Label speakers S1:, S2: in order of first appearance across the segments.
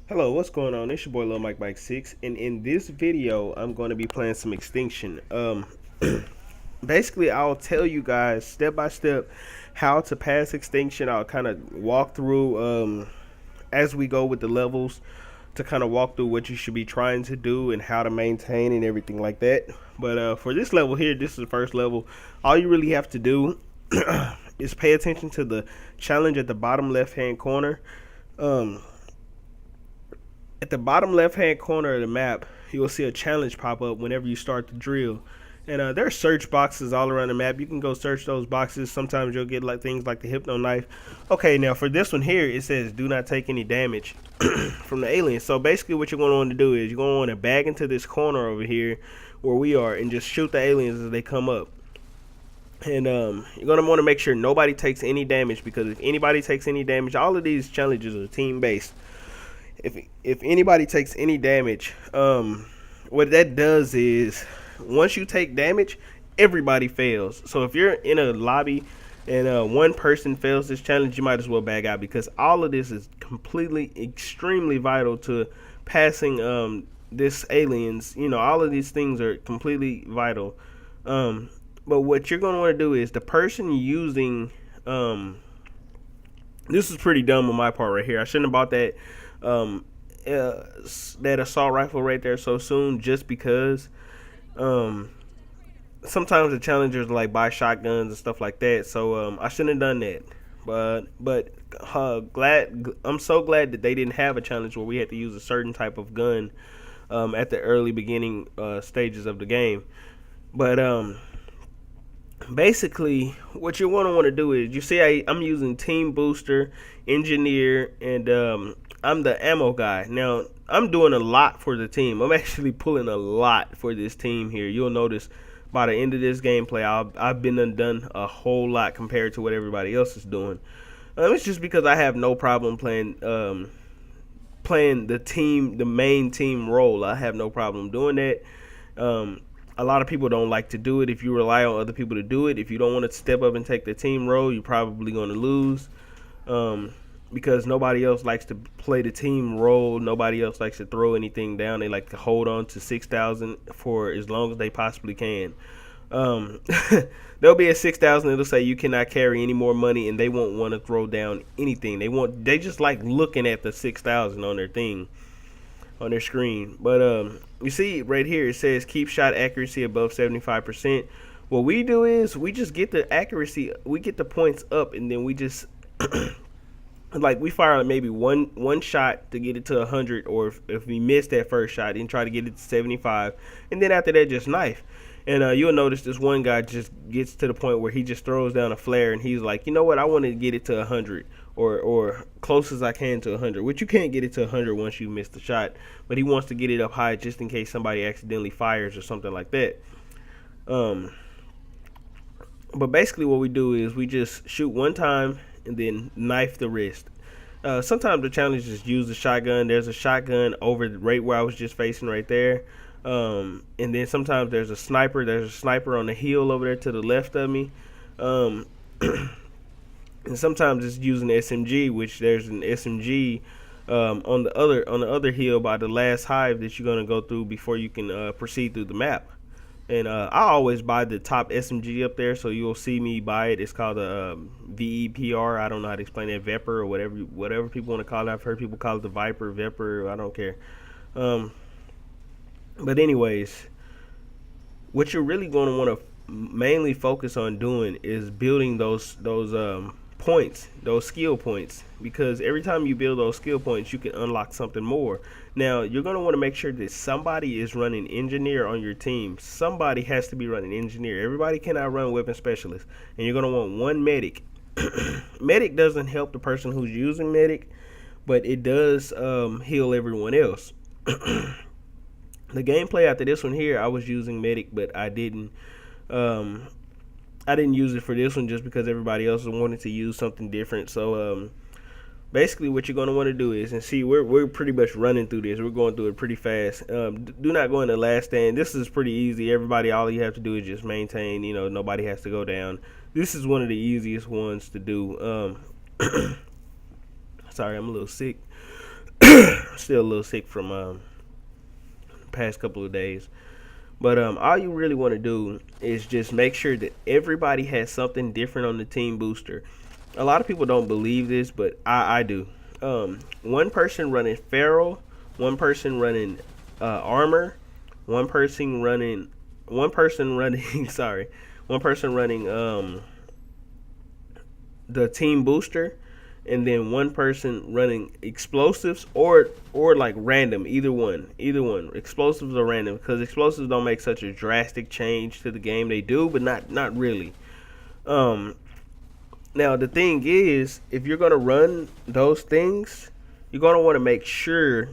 S1: Hello, what's going on? It's your boy Lil Mike Bike 6, and in this video, I'm going to be playing some Extinction. Basically, I'll tell you guys step by step how to pass Extinction. I'll kind of walk through as we go with the levels to kind of walk through what you should be trying to do and how to maintain and everything like that. But for this level here, this is the first level. All you really have to do is pay attention to the challenge at the bottom left-hand corner. Um, At the bottom left hand corner of the map, you will see a challenge pop up whenever you start the drill. And there are search boxes all around the map. You can go search those boxes. Sometimes you'll get like things like the hypno knife. Okay, now for this one here, it says do not take any damage from the aliens. So basically what you're going to want to do is you're going to want to bag into this corner over here where we are and just shoot the aliens as they come up. And you're going to want to make sure nobody takes any damage, because if anybody takes any damage, all of these challenges are team based. If anybody takes any damage, what that does is once you take damage, everybody fails. So if you're in a lobby and one person fails this challenge, you might as well bag out, because all of this is completely extremely vital to passing this aliens. You know, all of these things are completely vital. But what you're gonna want to do is the person using this is pretty dumb on my part right here. I shouldn't have bought um, that assault rifle right there so soon, just because sometimes the challengers like buy shotguns and stuff like that. So I shouldn't have done that. But I'm so glad that they didn't have a challenge where we had to use a certain type of gun at the early beginning stages of the game. But basically what you want to do is, you see I'm using team booster, engineer, and I'm the ammo guy. Now I'm doing a lot for the team. I'm actually pulling a lot for this team here. You'll notice by the end of this gameplay I've been done a whole lot compared to what everybody else is doing. It's just because I have no problem playing the main team role. I have no problem doing that. A lot of people don't like to do it if you rely on other people to do it. If you don't want to step up and take the team role, you're probably going to lose, because nobody else likes to play the team role. Nobody else likes to throw anything down. They like to hold on to 6,000 for as long as they possibly can. There'll be a 6,000. It'll say you cannot carry any more money, and they won't want to throw down anything. They just like looking at the 6,000 on their thing, on their screen. But you see right here it says keep shot accuracy above 75%. What we do is we just get the accuracy, we get the points up, and then we just like we fire maybe one shot to get it to 100, or if we miss that first shot, then try to get it to 75, and then after that just knife. And you'll notice this one guy just gets to the point where he just throws down a flare, and he's like, you know what, I want to get it to 100, or close as I can to 100, which you can't get it to 100 once you miss the shot, but he wants to get it up high just in case somebody accidentally fires or something like that. But basically what we do is we just shoot one time and then knife the wrist. Sometimes the challenge is use the shotgun. There's a shotgun over right where I was just facing right there. And then sometimes there's a sniper. There's a sniper on the hill over there to the left of me. And sometimes it's using SMG, which there's an SMG on the other hill by the last hive that you're gonna go through before you can proceed through the map. And I always buy the top SMG up there, so you'll see me buy it. It's called a VEPR. I don't know how to explain that, Vepr, or whatever people want to call it. I've heard people call it the Viper, Vepr. I don't care. But anyways, what you're really going to want to mainly focus on doing is building those points, those skill points, because every time you build those skill points, you can unlock something more. Now you're going to want to make sure that somebody is running engineer on your team. Somebody has to be running engineer. Everybody cannot run weapon specialist, and you're going to want one medic. Medic doesn't help the person who's using medic, but it does heal everyone else. The gameplay after this one here, I was using medic, but I didn't use it for this one just because everybody else wanted to use something different. So basically what you're going to want to do is, and see, we're pretty much running through this. We're going through it pretty fast. Do not go in the last stand. This is pretty easy. Everybody, all you have to do is just maintain. You know, nobody has to go down. This is one of the easiest ones to do. Sorry, I'm a little sick. Still a little sick from past couple of days. But all you really want to do is just make sure that everybody has something different on the team booster. A lot of people don't believe this, but I do. One person running feral, one person running armor, one person running sorry, one person running the team booster, and then one person running explosives or like random, either one explosives or random, because explosives don't make such a drastic change to the game. They do, but not really. um Now the thing is, if you're gonna run those things, you're gonna want to make sure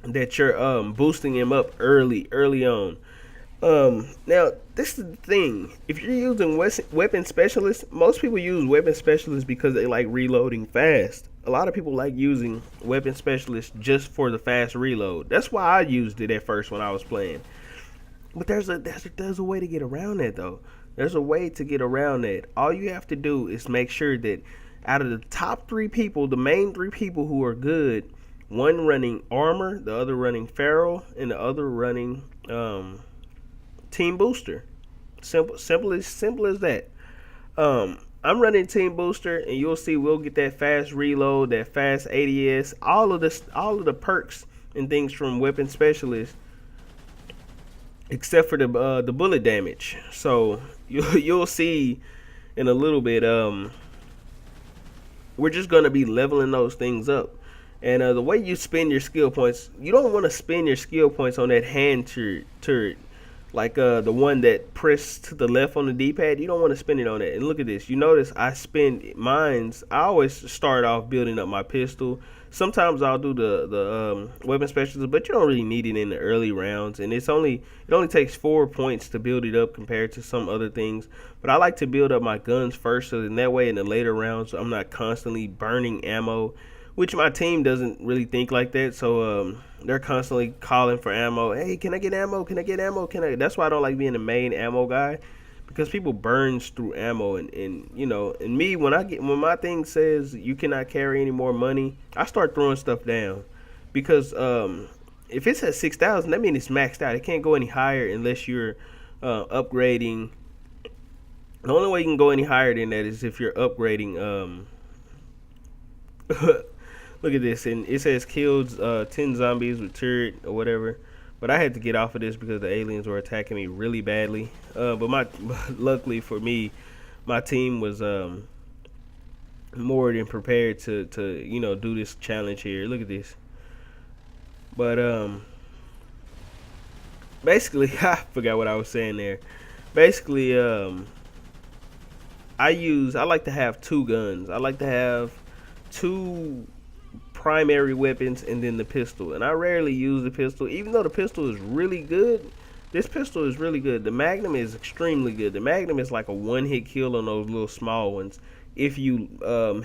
S1: that you're boosting them up early on. Now this is the thing. If you're using weapon specialists, most people use weapon specialists because they like reloading fast. A lot of people like using weapon specialists just for the fast reload. That's why I used it at first when I was playing. But there's a way to get around that though. There's a way to get around that. All you have to do is make sure that out of the top three people, the main three people who are good, one running armor, the other running feral, and the other running team booster. Simple as that. I'm running team booster, and you'll see we'll get that fast reload, that fast ADS, all of the perks and things from weapon specialists, except for the bullet damage. So you'll see in a little bit. We're just gonna be leveling those things up. And the way you spend your skill points, you don't want to spend your skill points on that hand turret, like the one that press to the left on the D-pad. You don't want to spend it on that. And look at this. You notice I spend mines. I always start off building up my pistol. Sometimes I'll do the weapon specialist, but you don't really need it in the early rounds. And it only takes 4 points to build it up compared to some other things. But I like to build up my guns first, so in that way in the later rounds I'm not constantly burning ammo, which my team doesn't really think like that. So they're constantly calling for ammo. Hey, can I get ammo? Can I get ammo? That's why I don't like being the main ammo guy, because people burns through ammo. And you know, and me, when my thing says you cannot carry any more money, I start throwing stuff down, because if it's at 6,000, that means it's maxed out. It can't go any higher unless you're upgrading. The only way you can go any higher than that is if you're upgrading. Look at this, and it says killed 10 zombies with turret or whatever. But I had to get off of this because the aliens were attacking me really badly. But luckily for me, my team was more than prepared to do this challenge here. Look at this. But basically, I forgot what I was saying there. Basically, I like to have two guns. I like to have two primary weapons and then the pistol. And I rarely use the pistol, even though the pistol is really good. This pistol is really good. The Magnum is extremely good. The Magnum is like a one-hit kill on those little small ones. If you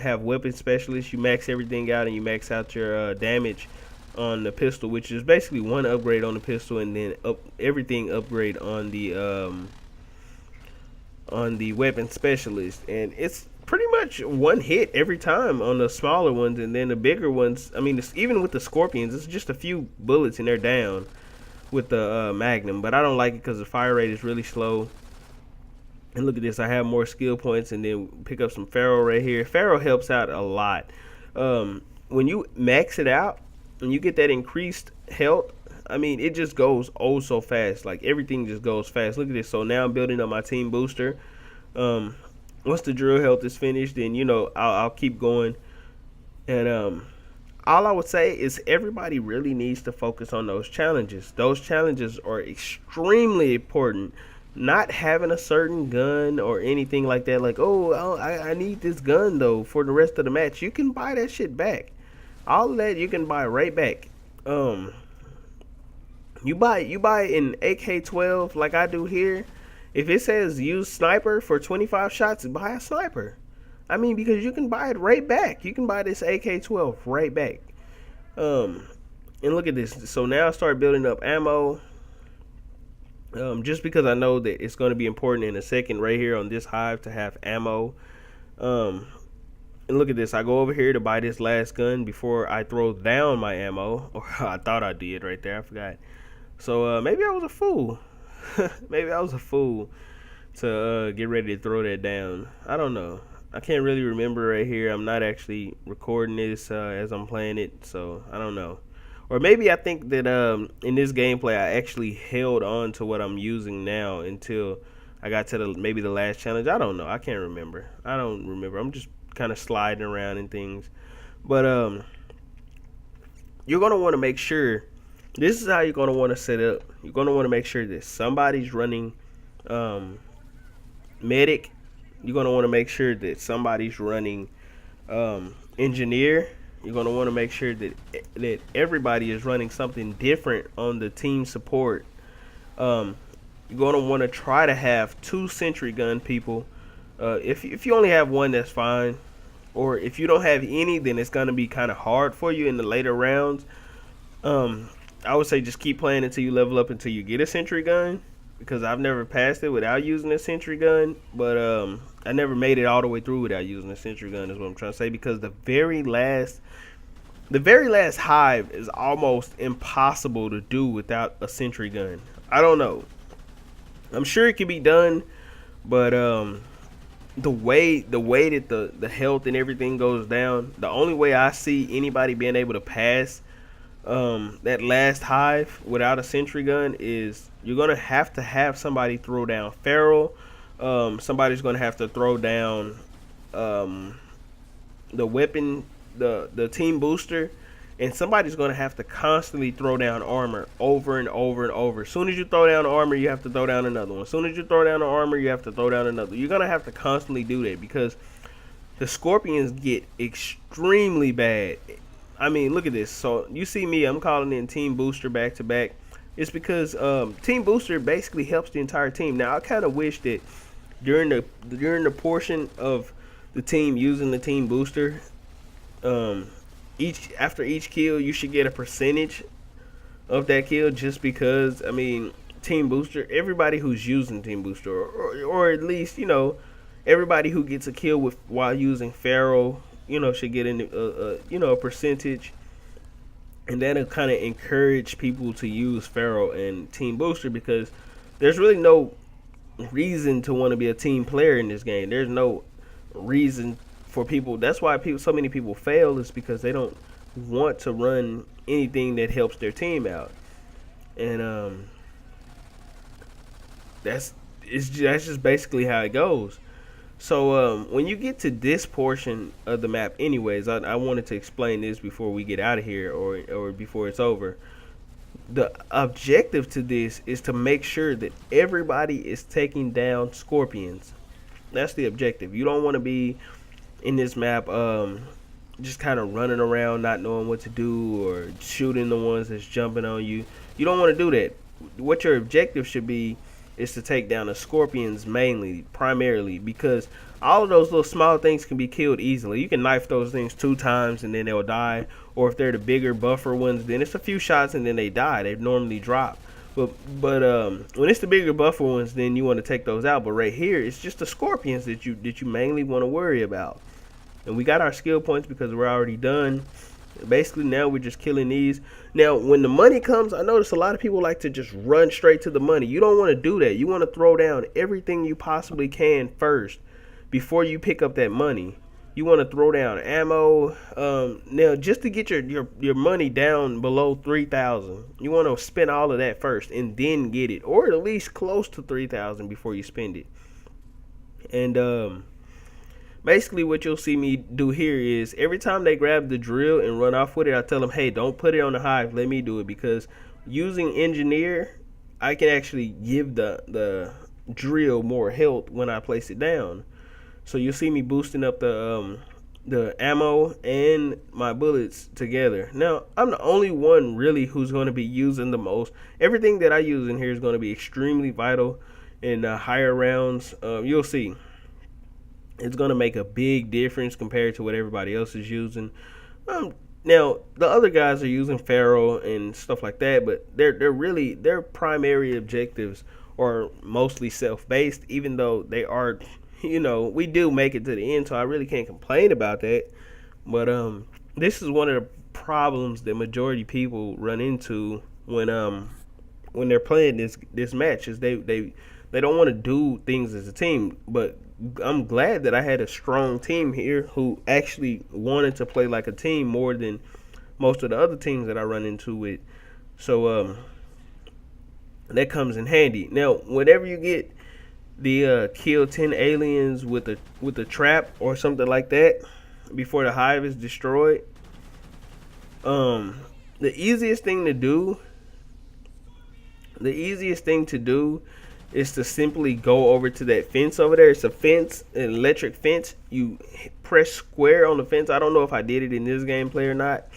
S1: have weapon specialists, you max everything out and you max out your damage on the pistol, which is basically one upgrade on the pistol and then everything upgrade on the weapon specialist. And it's pretty much one hit every time on the smaller ones, and then the bigger ones, I mean, even with the Scorpions, it's just a few bullets and they're down with the Magnum. But I don't like it because the fire rate is really slow. And look at this, I have more skill points, and then pick up some Feral right here. Feral helps out a lot. When you max it out and you get that increased health, I mean, it just goes oh so fast. Like, everything just goes fast. Look at this. So now I'm building up my team booster. Once the drill health is finished, then I'll keep going. And all I would say is everybody really needs to focus on those challenges. Those challenges are extremely important. Not having a certain gun or anything like that, like, oh, I need this gun though for the rest of the match. You can buy that shit back. All of that you can buy right back. You buy an AK-12 like I do here. If it says use sniper for 25 shots, buy a sniper. I mean, because you can buy it right back. You can buy this AK-12 right back. And look at this. So now I start building up ammo. Just because I know that it's going to be important in a second right here on this hive to have ammo. And And look at this. I go over here to buy this last gun before I throw down my ammo. Or I thought I did right there. I forgot. So maybe I was a fool. Maybe I was a fool to get ready to throw that down. I don't know. I can't really remember right here. I'm not actually recording this as I'm playing it, so I don't know. Or maybe I think that in this gameplay I actually held on to what I'm using now until I got to maybe the last challenge. I don't know. I can't remember. I don't remember. I'm just kind of sliding around and things. But you're going to want to make sure, this is how you're going to want to set up. You're going to want to make sure that somebody's running medic. You're going to want to make sure that somebody's running engineer. You're going to want to make sure that everybody is running something different on the team support. You're going to want to try to have 2 sentry gun people. If you only have one, that's fine. Or if you don't have any, then it's going to be kind of hard for you in the later rounds. I would say just keep playing until you level up until you get a sentry gun, because I've never passed it without using a sentry gun, but I never made it all the way through without using a sentry gun is what I'm trying to say, because the very last hive is almost impossible to do without a sentry gun. I don't know. I'm sure it can be done, but the way that the health and everything goes down, the only way I see anybody being able to pass that last hive without a sentry gun is you're gonna have somebody throw down feral. Somebody's gonna have to throw down the weapon, the team booster, and somebody's gonna have to constantly throw down armor over and over and over. As soon as you throw down armor, you have to throw down another one. As soon as you throw down the armor, you have to throw down another. You're gonna have to constantly do that because the scorpions get extremely bad. I mean, look at this. So you see me, I'm calling in team booster back to back. It's because team booster basically helps the entire team. Now I kind of wish that during the portion of the team using the team booster, after each kill you should get a percentage of that kill, just because I mean team booster, everybody who's using team booster, or at least everybody who gets a kill while using feral, should get a percentage, and that'll kind of encourage people to use feral and team booster, because there's really no reason to want to be a team player in this game. There's no reason for people. That's why so many people fail, is because they don't want to run anything that helps their team out, and that's just basically how it goes. So when you get to this portion of the map, anyways, I wanted to explain this before we get out of here, or before it's over. The objective to this is to make sure that everybody is taking down scorpions. That's the objective. You don't want to be in this map just kind of running around not knowing what to do, or shooting the ones that's jumping on you. You don't want to do that. What your objective should be is to take down the scorpions primarily, because all of those little small things can be killed easily. You can knife those things 2 times and then they'll die, or if they're the bigger buffer ones, then it's a few shots and then they die. They normally drop. But when it's the bigger buffer ones, then you want to take those out. But right here, it's just the scorpions that you mainly want to worry about. And we got our skill points because we're already done. Basically, now we're just killing these. Now, when the money comes, I notice a lot of people like to just run straight to the money. You don't want to do that. You want to throw down everything you possibly can first before you pick up that money. You want to throw down ammo. Now, just to get your money down below 3,000, you want to spend all of that first and then get it, or at least close to 3,000 before you spend it. And basically what you'll see me do here is every time they grab the drill and run off with it, I tell them, hey, don't put it on the hive, let me do it, because using engineer, I can actually give the drill more health when I place it down. So you'll see me boosting up the ammo and my bullets together. Now, I'm the only one really who's going to be using the most. Everything that I use in here is going to be extremely vital in higher rounds. You'll see. It's going to make a big difference compared to what everybody else is using. Now, the other guys are using feral and stuff like that, but their primary objectives are mostly self-based, even though they are we do make it to the end, so I really can't complain about that. But this is one of the problems that majority people run into when they're playing this match is they don't want to do things as a team. But I'm glad that I had a strong team here who actually wanted to play like a team more than most of the other teams that I run into with. So that comes in handy. Now, whenever you get the kill 10 aliens with a trap or something like that before the hive is destroyed, the easiest thing to do is to simply go over to that fence over there. It's a fence, an electric fence. You press square on the fence. I don't know if I did it in this gameplay or not,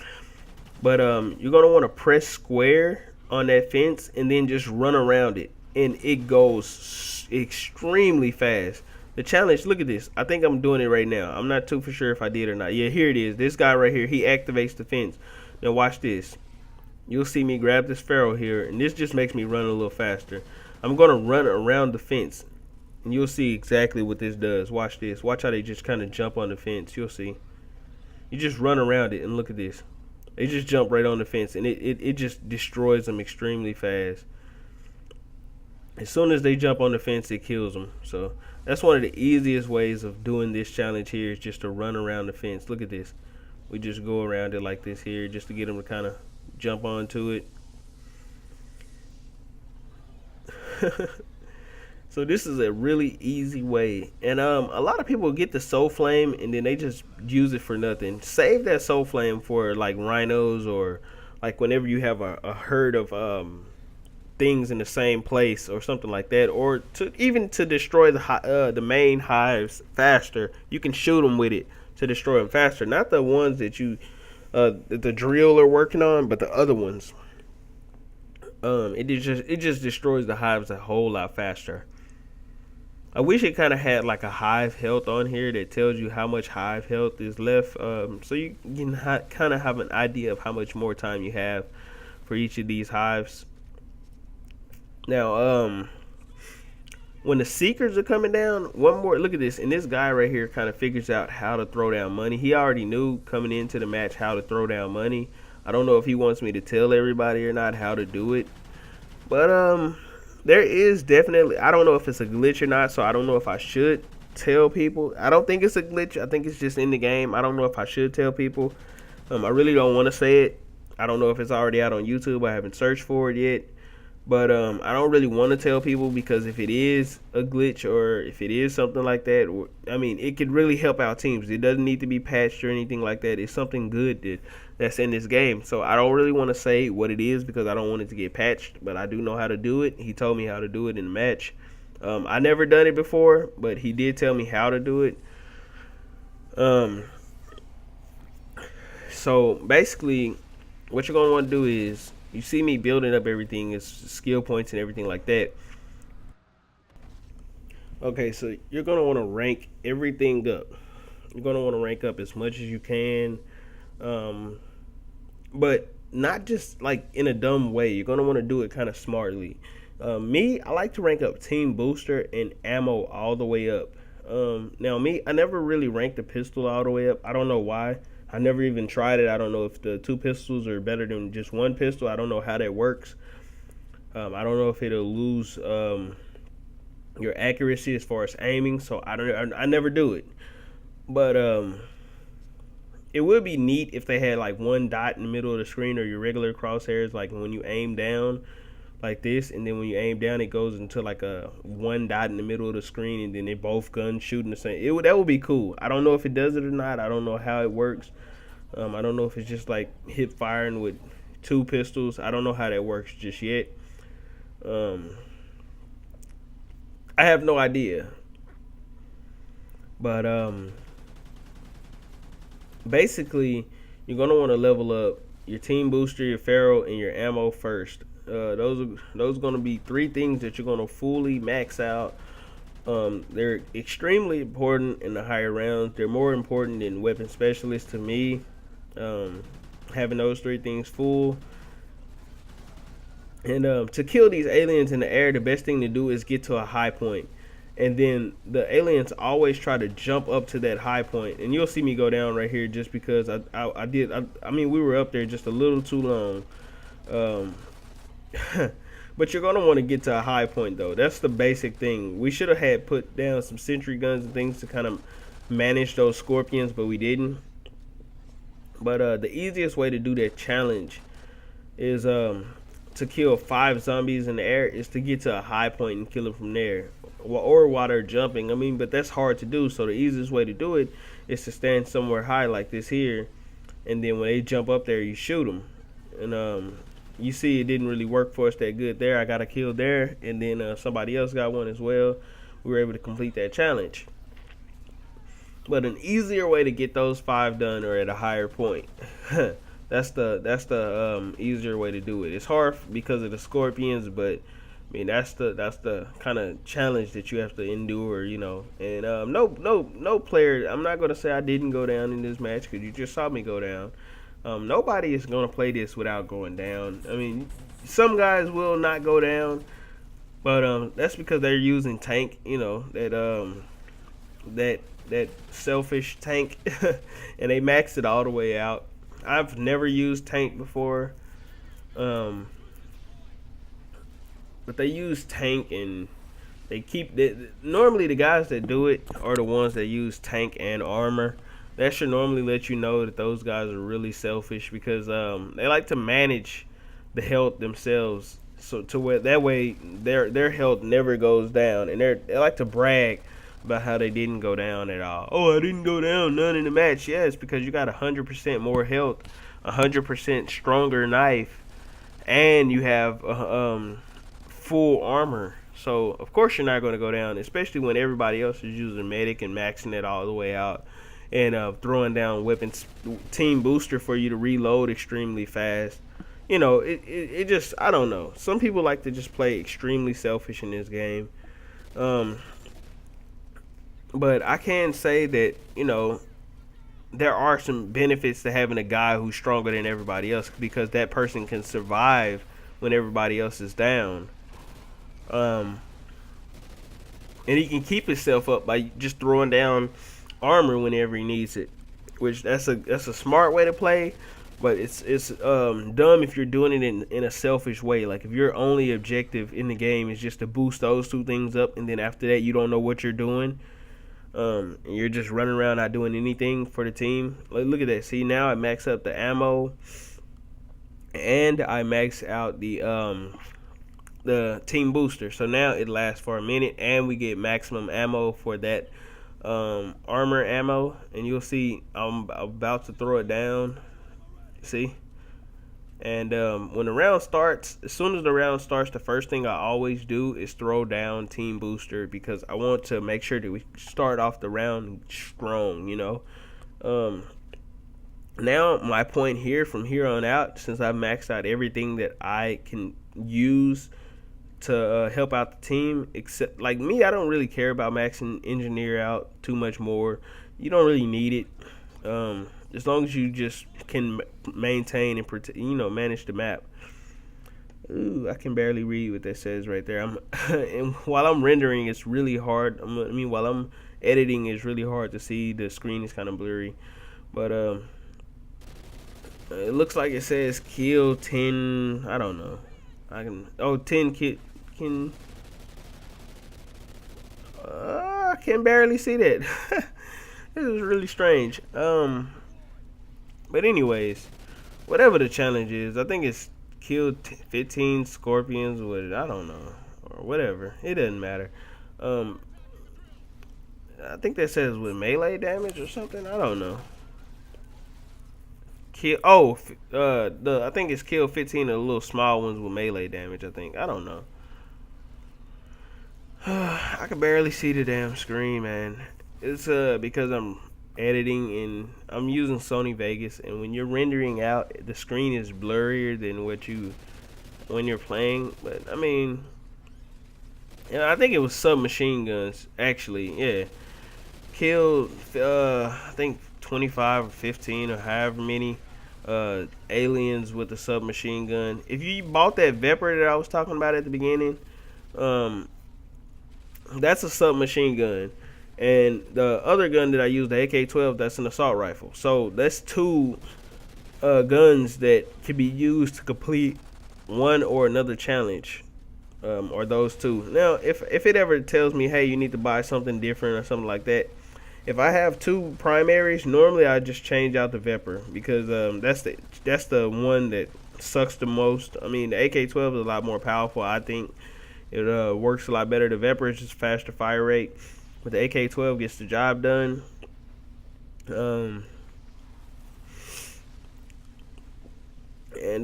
S1: but you're gonna want to press square on that fence and then just run around it, and it goes extremely fast. The challenge, look at this. I think I'm doing it right now. I'm not too for sure if I did or not. Yeah, here it is. This guy right here, he activates the fence. Now watch this. You'll see me grab this Pharaoh here, and this just makes me run a little faster. I'm gonna run around the fence, and you'll see exactly what this does. Watch this. Watch how they just kind of jump on the fence. You'll see. You just run around it, and look at this. They just jump right on the fence, and it just destroys them extremely fast. As soon as they jump on the fence, it kills them. So that's one of the easiest ways of doing this challenge here is just to run around the fence. Look at this. We just go around it like this here just to get them to kind of jump onto it. So this is a really easy way, and a lot of people get the soul flame and then they just use it for nothing. Save that soul flame for like rhinos, or like whenever you have a herd of things in the same place or something like that, or even to destroy the main hives faster. You can shoot them with it to destroy them faster, not the ones that you the drill are working on, but the other ones. It just destroys the hives a whole lot faster. I wish it kind of had like a hive health on here that tells you how much hive health is left, so you can kind of have an idea of how much more time you have for each of these hives. Now, when the seekers are coming down, look at this, and this guy right here kind of figures out how to throw down money. He already knew coming into the match how to throw down money. I don't know if he wants me to tell everybody or not how to do it, but there is definitely, I don't know if it's a glitch or not, so I don't know if I should tell people. I don't think it's a glitch. I think it's just in the game. I don't know if I should tell people. I really don't want to say it. I don't know if it's already out on YouTube. I haven't searched for it yet. But I don't really want to tell people, because if it is a glitch or if it is something like that, I mean, it could really help out teams. It doesn't need to be patched or anything like that. It's something good that's in this game. So I don't really want to say what it is because I don't want it to get patched, but I do know how to do it. He told me how to do it in the match. I never done it before, but he did tell me how to do it. So basically, what you're going to want to do is, you see me building up everything, is skill points and everything like that. Okay, so you're going to want to rank everything up. You're going to want to rank up as much as you can, but not just like in a dumb way. You're going to want to do it kind of smartly. Me, I like to rank up team booster and ammo all the way up. Now me, I never really ranked the pistol all the way up. I don't know why. I never even tried it. I don't know if the 2 pistols are better than just 1 pistol. I don't know how that works. I don't know if it'll lose your accuracy as far as aiming. So I never do it. But it would be neat if they had like 1 dot in the middle of the screen, or your regular crosshairs, like when you aim down like this, and then when you aim down, it goes into like a 1 dot in the middle of the screen, and then they both guns shooting the same. That would be cool. I don't know if it does it or not. I don't know how it works. I don't know if it's just like hip firing with 2 pistols. I don't know how that works just yet. I have no idea. But basically, you're gonna want to level up your team booster, your Pharaoh, and your ammo first. Those are going to be 3 things that you're going to fully max out. They're extremely important in the higher rounds. They're more important than weapon specialists to me. Having those 3 things full. And to kill these aliens in the air, the best thing to do is get to a high point. and then the aliens always try to jump up to that high point, and you'll see me go down right here just because I mean, we were up there just a little too long. Um, but you're gonna want to get to a high point though. That's the basic thing. We should have had put down some sentry guns and things to kind of manage those scorpions, but we didn't. But the easiest way to do that challenge is to kill 5 zombies in the air is to get to a high point and kill them from there, or while they're jumping. I mean, but that's hard to do. So the easiest way to do it is to stand somewhere high like this here, and then when they jump up there, you shoot them. And you see, it didn't really work for us that good there. I got a kill there, and then somebody else got one as well. We were able to complete that challenge. But an easier way to get those 5 done or at a higher point. That's the easier way to do it. It's hard because of the scorpions, but I mean that's the kind of challenge that you have to endure, you know. And no player. I'm not gonna say I didn't go down in this match because you just saw me go down. Nobody is gonna play this without going down. I mean, some guys will not go down, but that's because they're using tank. You know that selfish tank, and they maxed it all the way out. I've never used tank before, but they use tank and they keep it. Normally, the guys that do it are the ones that use tank and armor. That should normally let you know that those guys are really selfish because they like to manage the health themselves, so to where that way their health never goes down, and they like to brag about how they didn't go down at all. Oh, I didn't go down none in the match. Yes, because you got 100% more health, 100% stronger knife, and you have full armor. So of course you're not going to go down, especially when everybody else is using medic and maxing it all the way out, and throwing down weapons, team booster for you to reload extremely fast. You know, it just, I don't know. Some people like to just play extremely selfish in this game. But I can say that, you know, there are some benefits to having a guy who's stronger than everybody else because that person can survive when everybody else is down. And he can keep himself up by just throwing down armor whenever he needs it, which that's a smart way to play. But it's dumb if you're doing it in a selfish way. Like if your only objective in the game is just to boost those 2 things up, and then after that you don't know what you're doing. And you're just running around not doing anything for the team. Like, look at that. See, now I max up the ammo, and I max out the team booster. So now it lasts for a minute, and we get maximum ammo for that armor ammo. And you'll see I'm about to throw it down. See? And when the round starts, as soon as the round starts, the first thing I always do is throw down team booster because I want to make sure that we start off the round strong, you know. Now my point here from here on out, since I've maxed out everything that I can use to help out the team, except like me, I don't really care about maxing engineer out too much more. You don't really need it. As long as you just can maintain and protect, you know, manage the map. Ooh, I can barely read what that says right there. And while I'm rendering, it's really hard. While I'm editing, it's really hard to see. The screen is kind of blurry, but it looks like it says kill 10. I don't know. 10 can. I can barely see that. This is really strange. But anyways, whatever the challenge is, I think it's kill 15 scorpions with, I don't know, or whatever. It doesn't matter. I think that says with melee damage or something. I don't know. I think it's kill 15 of the little small ones with melee damage. I think. I don't know. I can barely see the damn screen, man. It's because I'm editing and I'm using Sony Vegas, and when you're rendering out, the screen is blurrier than when you're playing. But I mean, yeah, I think it was submachine guns actually. Yeah, killed I think 25 or 15 or however many aliens with the submachine gun. If you bought that Vepr that I was talking about at the beginning, That's a submachine gun. And the other gun that I use, the AK-12, that's an assault rifle. So that's two guns that can be used to complete one or another challenge, or those two. Now, if it ever tells me, hey, you need to buy something different or something like that, if I have two primaries, normally I just change out the Vepr, because that's the one that sucks the most. I mean, the AK-12 is a lot more powerful. I think it works a lot better. The Vepr is just faster fire rate, but the AK-12 gets the job done. And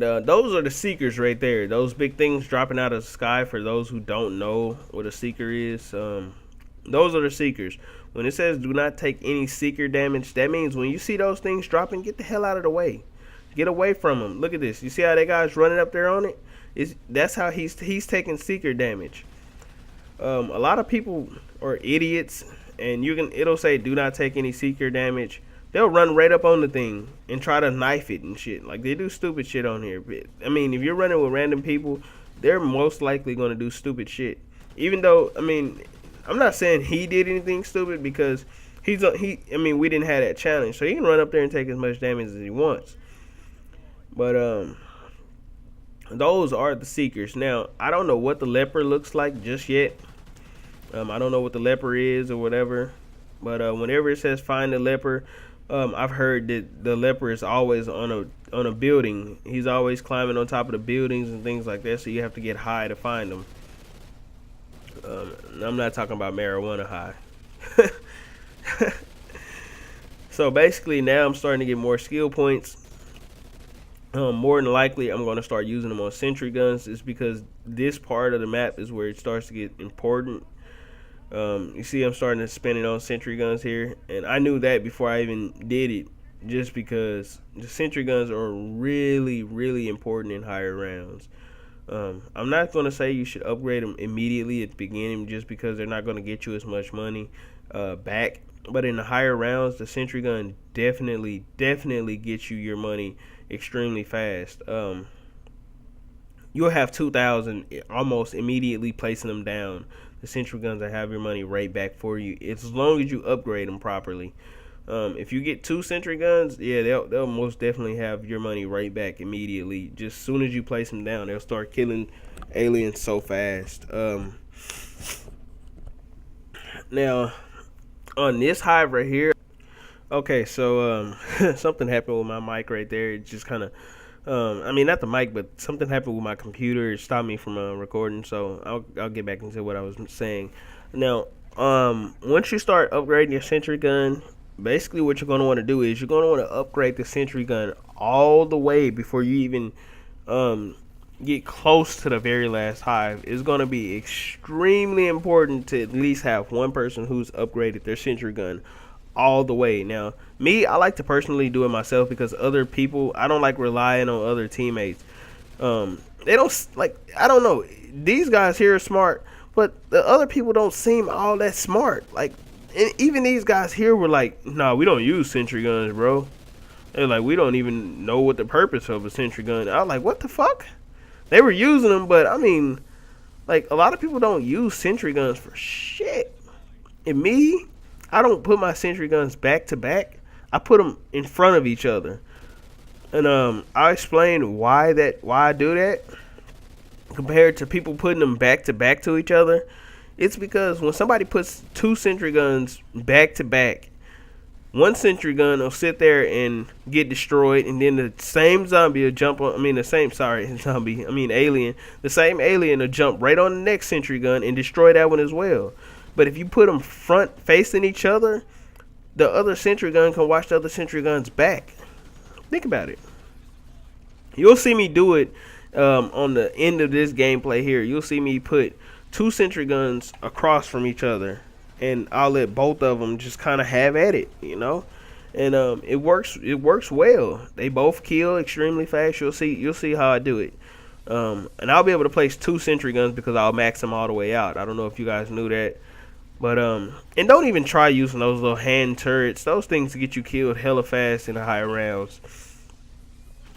S1: those are the seekers right there. Those big things dropping out of the sky, for those who don't know what a seeker is. Those are the seekers. When it says do not take any seeker damage, that means when you see those things dropping, get the hell out of the way. Get away from them. Look at this. You see how that guy's running up there on it? That's how he's taking seeker damage. A lot of people are idiots, and it'll say do not take any seeker damage. They'll run right up on the thing and try to knife it and shit. Like, they do stupid shit on here. I mean, if you're running with random people, they're most likely going to do stupid shit. Even though, I mean, I'm not saying he did anything stupid, because we didn't have that challenge, so he can run up there and take as much damage as he wants. But those are the seekers. Now, I don't know what the leper looks like just yet. I don't know what the leper is or whatever. But whenever it says find the leper, I've heard that the leper is always on a building. He's always climbing on top of the buildings and things like that, so you have to get high to find him. I'm not talking about marijuana high. So basically, now I'm starting to get more skill points. More than likely, I'm going to start using them on sentry guns. It's because this part of the map is where it starts to get important. You see, I'm starting to spin it on sentry guns here, and I knew that before I even did it, just because the sentry guns are really, really important in higher rounds. I'm not going to say you should upgrade them immediately at the beginning, just because they're not going to get you as much money back. But in the higher rounds, the sentry gun definitely gets you your money extremely fast. You'll have 2,000 almost immediately placing them down. The sentry guns that have your money right back for you, as long as you upgrade them properly. If you get 2 sentry guns, yeah, they'll most definitely have your money right back immediately. Just as soon as you place them down, they'll start killing aliens so fast. Now, on this hive right here, okay, so something happened with my mic right there. It just kind of, I mean, not the mic, but something happened with my computer. It stopped me from recording, so I'll get back into what I was saying. Now, once you start upgrading your sentry gun, basically what you're going to want to do is you're going to want to upgrade the sentry gun all the way before you even get close to the very last hive. It's going to be extremely important to at least have one person who's upgraded their sentry gun all the way. Now, me, I like to personally do it myself, because other people, I don't like relying on other teammates. They don't, like, I don't know, these guys here are smart, but the other people don't seem all that smart. Like, and even these guys here were like, nah, we don't use sentry guns, bro. They're like, we don't even know what the purpose of a sentry gun. I was like, what the fuck? They were using them, but I mean, like, a lot of people don't use sentry guns for shit. And me, I don't put my sentry guns back to back. I put them in front of each other. And I'll explain why I do that compared to people putting them back to each other. It's because when somebody puts 2 sentry guns back to back, one sentry gun will sit there and get destroyed, and then the same zombie will jump on, alien. The same alien will jump right on the next sentry gun and destroy that one as well. But if you put them front facing each other, the other sentry gun can watch the other sentry gun's back. Think about it. You'll see me do it on the end of this gameplay here. You'll see me put 2 sentry guns across from each other, and I'll let both of them just kind of have at it, you know. And it works well. They both kill extremely fast. You'll see how I do it. And I'll be able to place 2 sentry guns because I'll max them all the way out. I don't know if you guys knew that. But and don't even try using those little hand turrets. Those things get you killed hella fast in the higher rounds.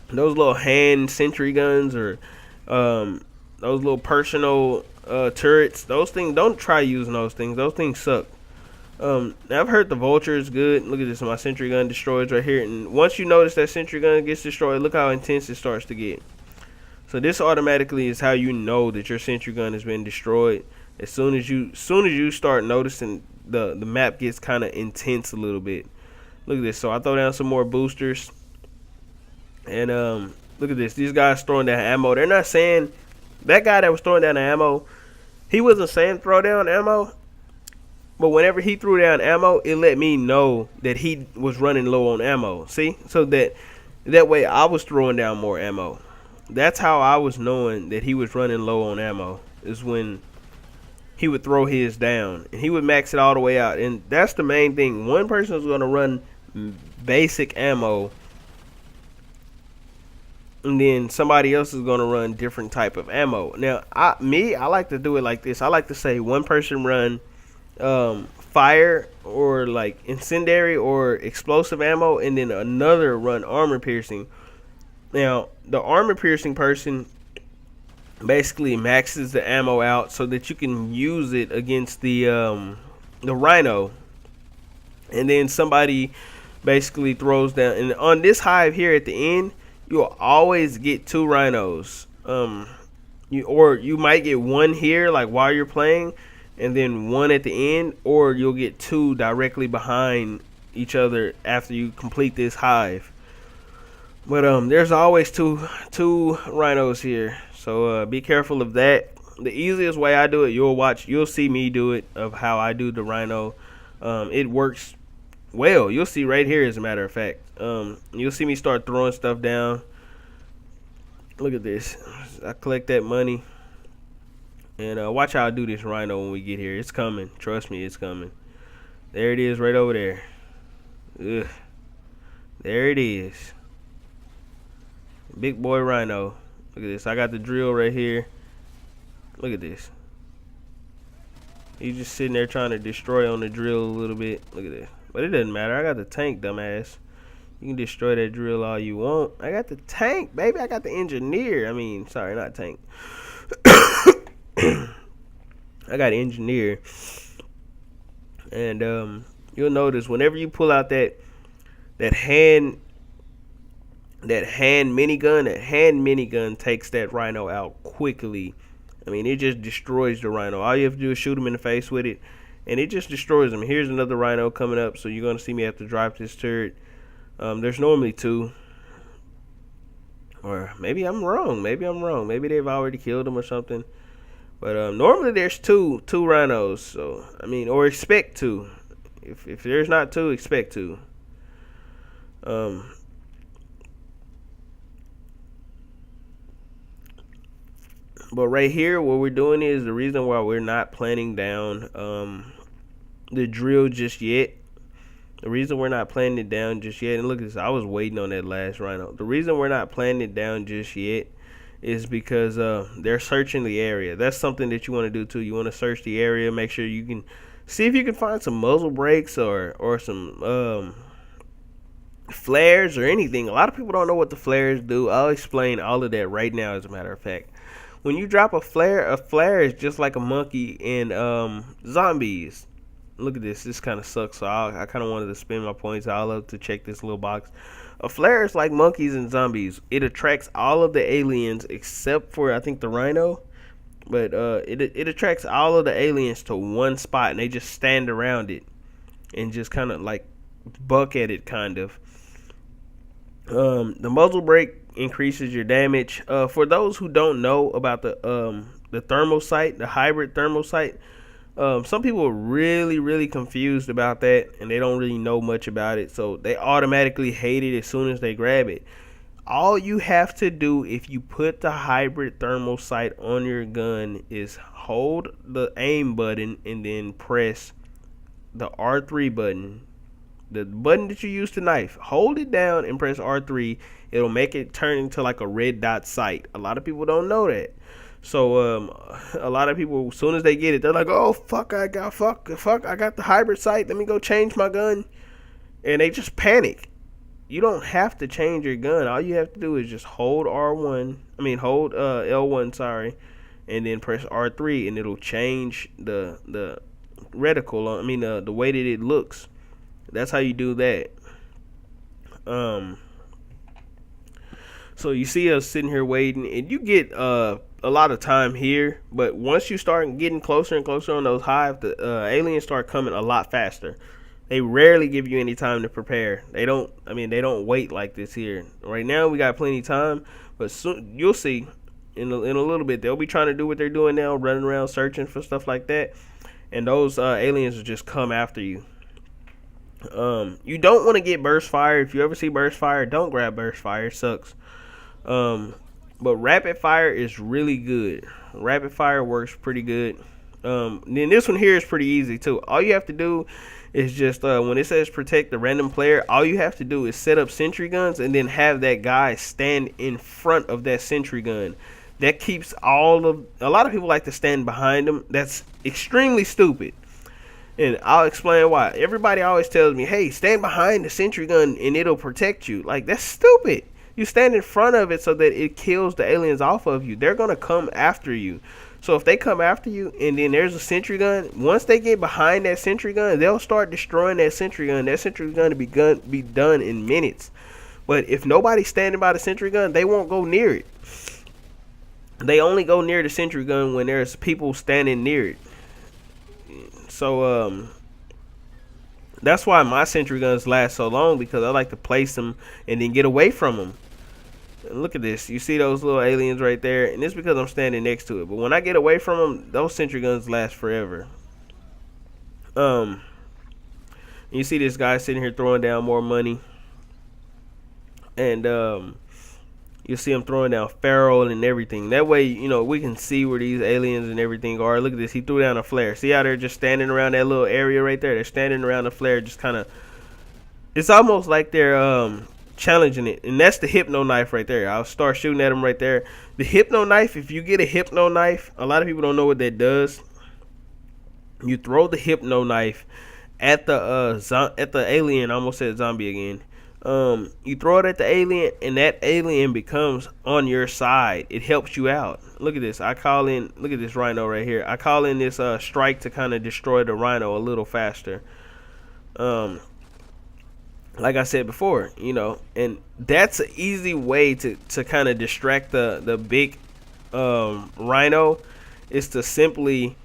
S1: Those little hand sentry guns, or those little personal turrets. Those things, don't try using those things. Those things suck. Now I've heard the vulture is good. Look at this, my sentry gun destroys right here. And once you notice that sentry gun gets destroyed, look how intense it starts to get. So this automatically is how you know that your sentry gun has been destroyed. As soon as you start noticing the map gets kind of intense a little bit. Look at this. So I throw down some more boosters. And look at this. These guys throwing down ammo. They're not saying, that guy that was throwing down the ammo, he wasn't saying throw down ammo. But whenever he threw down ammo, it let me know that he was running low on ammo. See? So that way I was throwing down more ammo. That's how I was knowing that he was running low on ammo, is when he would throw his down. And he would max it all the way out. And that's the main thing. One person is going to run basic ammo, and then somebody else is going to run different type of ammo. Now, I like to do it like this. I like to say one person run fire or like incendiary or explosive ammo, and then another run armor piercing. Now, the armor piercing person basically maxes the ammo out so that you can use it against the rhino, and then somebody basically throws down. And on this hive here at the end, you'll always get 2 rhinos. You might get one here like while you're playing, and then one at the end, or you'll get 2 directly behind each other after you complete this hive. But there's always two rhinos here, so be careful of that. The easiest way I do it, you'll see me do it, of how I do the rhino. It works well. You'll see right here, as a matter of fact. You'll see me start throwing stuff down. Look at this. I collect that money. And watch how I do this rhino when we get here. It's coming. Trust me, it's coming. There it is, right over there. Ugh. There it is. Big boy rhino. Look at this. I got the drill right here. Look at this. He's just sitting there trying to destroy on the drill a little bit. Look at this. But it doesn't matter. I got the tank, dumbass. You can destroy that drill all you want. I got the tank, baby. I got the engineer. I mean, sorry, not tank. I got engineer. And you'll notice whenever you pull out that hand minigun takes that rhino out quickly. I mean, it just destroys the rhino. All you have to do is shoot him in the face with it, and it just destroys him. Here's another rhino coming up, so you're going to see me have to drop this turret. There's normally 2. Or maybe I'm wrong. Maybe they've already killed him or something. But normally there's two rhinos. So, I mean, or expect 2. If there's not 2, expect 2. But right here, what we're doing is, the reason why we're not planning down the drill just yet. The reason we're not planning it down just yet, and look at this, I was waiting on that last rhino. The reason we're not planning it down just yet is because they're searching the area. That's something that you want to do too. You want to search the area, make sure you can see if you can find some muzzle brakes or some flares or anything. A lot of people don't know what the flares do. I'll explain all of that right now, as a matter of fact. When you drop a flare is just like a monkey in zombies. Look at this. This kind of sucks. So I kind of wanted to spend my points. I love to check this little box. A flare is like monkeys and zombies. It attracts all of the aliens except for, I think, the rhino. But it attracts all of the aliens to one spot, and they just stand around it and just kind of like buck at it, kind of. The muzzle brake increases your damage. For those who don't know about the thermal sight, the hybrid thermal sight, some people are really confused about that, and they don't really know much about it, so they automatically hate it as soon as they grab it. All you have to do if you put the hybrid thermal sight on your gun is hold the aim button and then press the R3 button. The button that you use to knife, hold it down and press R3. It'll make it turn into like a red dot sight. A lot of people don't know that. So a lot of people, as soon as they get it, they're like, "Oh fuck, I got the hybrid sight. Let me go change my gun," and they just panic. You don't have to change your gun. All you have to do is just hold L1, sorry, and then press R3, and it'll change the reticle. I mean the way that it looks. That's how you do that. So you see us sitting here waiting, and you get a lot of time here. But once you start getting closer and closer on those hives, the aliens start coming a lot faster. They rarely give you any time to prepare. They don't. I mean, they don't wait like this here. Right now, we got plenty of time, but soon you'll see in a little bit they'll be trying to do what they're doing now, running around searching for stuff like that, and those aliens will just come after you. You don't want to get burst fire. If you ever see burst fire, don't grab burst fire. It sucks. But rapid fire is really good. Rapid fire works pretty good. Then this one here is pretty easy too. All you have to do is just when it says protect the random player, all you have to do is set up sentry guns and then have that guy stand in front of that sentry gun. That keeps a lot of people like to stand behind them. That's extremely stupid. And I'll explain why. Everybody always tells me, hey, stand behind the sentry gun and it'll protect you. Like, that's stupid. You stand in front of it so that it kills the aliens off of you. They're going to come after you. So if they come after you and then there's a sentry gun, once they get behind that sentry gun, they'll start destroying that sentry gun. That sentry gun to be done in minutes. But if nobody's standing by the sentry gun, they won't go near it. They only go near the sentry gun when there's people standing near it. So that's why my sentry guns last so long, because I like to place them and then get away from them. And look at this. You see those little aliens right there? And it's because I'm standing next to it. But when I get away from them, those sentry guns last forever. You see this guy sitting here throwing down more money. And you see him throwing down Pharaoh and everything. That way, you know, we can see where these aliens and everything are. Look at this. He threw down a flare. See how they're just standing around that little area right there? They're standing around the flare, just kind of. It's almost like they're challenging it. And that's the hypno knife right there. I'll start shooting at them right there. The hypno knife, if you get a hypno knife, a lot of people don't know what that does. You throw the hypno knife at the alien. I almost said zombie again. You throw it at the alien, and that alien becomes on your side. It helps you out. Look at this. Look at this rhino right here. I call in this strike to kind of destroy the rhino a little faster. Like I said before, you know, and that's an easy way to kind of distract the big rhino, is to simply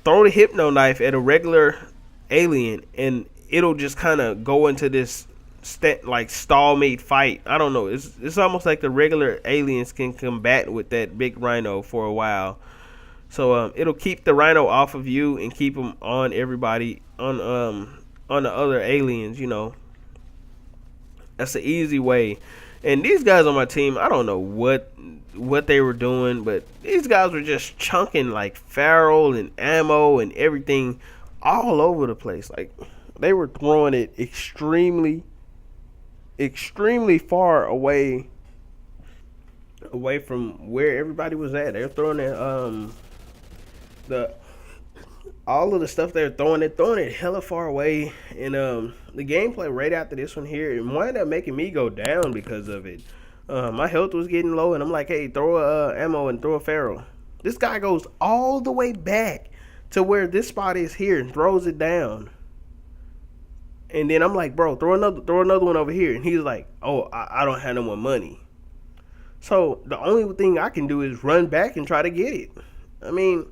S1: throw the hypno knife at a regular alien, and it'll just kind of go into this like stalemate fight. I don't know. It's almost like the regular aliens can combat with that big rhino for a while. So it'll keep the rhino off of you and keep them on everybody, on the other aliens. You know, that's the easy way. And these guys on my team, I don't know what they were doing, but these guys were just chunking like Pharaoh and ammo and everything all over the place. Like, they were throwing it extremely far away from where everybody was at. They're throwing it all of the stuff they're throwing it hella far away. And the gameplay right after this one here, it wound up making me go down because of it. My health was getting low, and I'm like, hey, throw a ammo and throw a Pharaoh. This guy goes all the way back to where this spot is here and throws it down. And then I'm like, bro, throw another one over here. And he's like, oh, I don't have no more money. So the only thing I can do is run back and try to get it. I mean,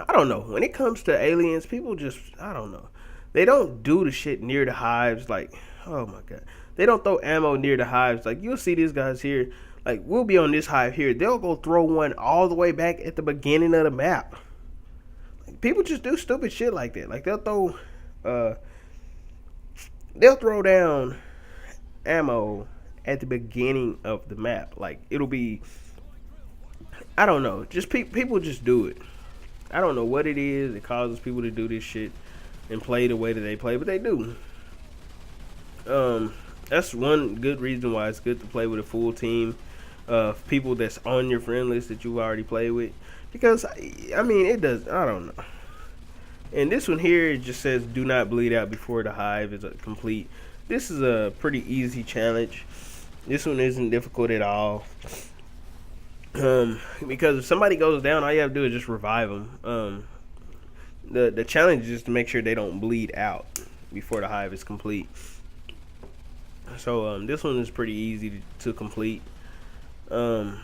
S1: I don't know. When it comes to aliens, people just, I don't know. They don't do the shit near the hives. Like, oh my God. They don't throw ammo near the hives. Like, you'll see these guys here. Like, we'll be on this hive here. They'll go throw one all the way back at the beginning of the map. Like, people just do stupid shit like that. Like, they'll throw down ammo at the beginning of the map. Like, it'll be, I don't know, just people just do it. I don't know what it is that causes people to do this shit and play the way that they play, but they do. That's one good reason why it's good to play with a full team of people that's on your friend list that you've already played with, because I mean, it does, I don't know. And this one here, it just says do not bleed out before the hive is complete. This is a pretty easy challenge. This one isn't difficult at all. Because if somebody goes down, all you have to do is just revive them. The challenge is just to make sure they don't bleed out before the hive is complete. So this one is pretty easy to complete. I'm